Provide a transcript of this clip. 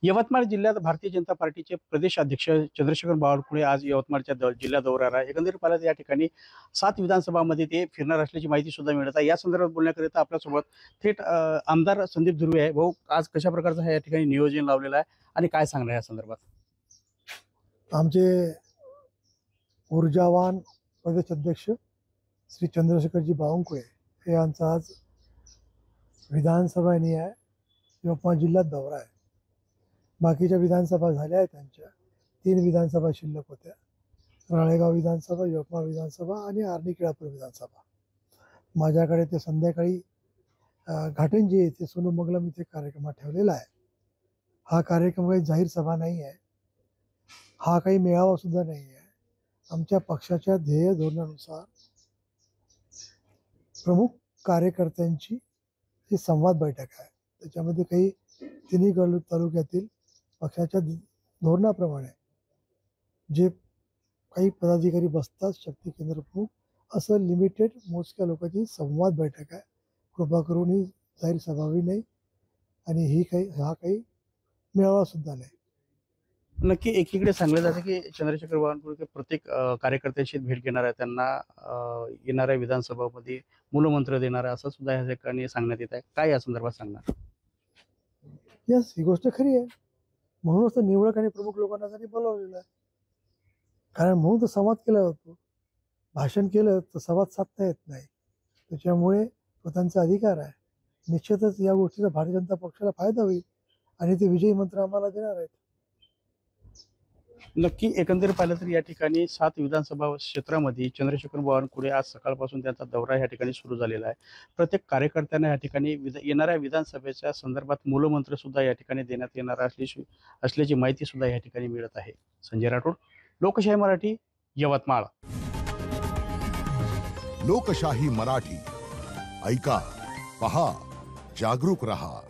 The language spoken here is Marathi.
यवतमाळ जिल्ह्यात भारतीय जनता पार्टीचे प्रदेश अध्यक्ष चंद्रशेखर बावनकुळे आज यवतमाळच्या जिल्हा दौऱ्यावर आहे. एकंदरीत पाहिलं या ठिकाणी 7 विधानसभामध्ये ते फिरणार असल्याची माहिती सुद्धा मिळत आहे. या संदर्भात बोलण्याकरिता आपल्यासोबत थेट आमदार संदीप धुर्वे आहे. भाऊ, आज कशा प्रकारचं या ठिकाणी नियोजन लावलेलं आहे आणि काय सांगणार या संदर्भात? आमचे ऊर्जावान प्रदेश अध्यक्ष श्री चंद्रशेखरजी बावनकुळे हे यांचा आज विधानसभा आहे यवतमाळ जिल्ह्यात दौरा आहे. बाकीच्या विधानसभा झाल्या आहेत, त्यांच्या 3 विधानसभा शिल्लक होत्या. राळेगाव विधानसभा, यवतमाळ विधानसभा आणि आर्णी केळापूर विधानसभा. माझ्याकडे ते संध्याकाळी घाटंजी येथे सोनू मंगलम इथे कार्यक्रम ठेवलेला आहे. हा कार्यक्रम काही जाहीर सभा नाही आहे, हा काही मेळावा सुद्धा नाही आहे. आमच्या पक्षाच्या ध्येय धोरणानुसार प्रमुख कार्यकर्त्यांची ही संवाद बैठक आहे. त्याच्यामध्ये काही तिन्ही तालुक्यातील पक्षाच्या धोरणाप्रमाणे जे काही पदाधिकारी बसतात, शक्ती केंद्र प्रमुख, असं लिमिटेड मोजक्या लोकांची संवाद बैठक आहे. कृपा करून ही जाहीर सभाही नाही आणि हा काही मेळावा सुद्धा नाही. नक्की एकीकडे सांगलं जातं की चंद्रशेखर बावनकुळे प्रत्येक कार्यकर्त्यांशी भेट घेणार आहे, त्यांना येणाऱ्या विधानसभामध्ये मूलमंत्र देणार आहे असं सुद्धा या ठिकाणी सांगण्यात येत आहे. काय या संदर्भात सांगणार? यस, ही गोष्ट खरी आहे. म्हणूनच तर निवडक आणि प्रमुख लोकांना त्यांनी बोलावलेलं आहे. कारण म्हणून तर संवाद केला जातो. भाषण केलं तर संवाद साधता येत नाही. त्याच्यामुळे तो त्यांचा अधिकार आहे. निश्चितच या गोष्टीचा भारतीय जनता पक्षाला फायदा होईल आणि ते विजयी मंत्र आम्हाला देणार आहेत. नक्की एकंदरीत पाहिलं तर या ठिकाणी 7 विधानसभा क्षेत्रामध्ये चंद्रशेखर बावनकुळे आज सकाळपासून त्यांचा दौरा या ठिकाणी सुरू झालेला आहे. प्रत्येक कार्यकर्त्यांना या ठिकाणी येणाऱ्या विधानसभेच्या संदर्भात मूलमंत्र सुद्धा या ठिकाणी देण्यात येणार असल्याची माहिती सुद्धा या ठिकाणी मिळत आहे. संजय राठोड, लोकशाही मराठी, यवतमाळ. लोकशाही मराठी, ऐका, पहा, जागरूक रहा.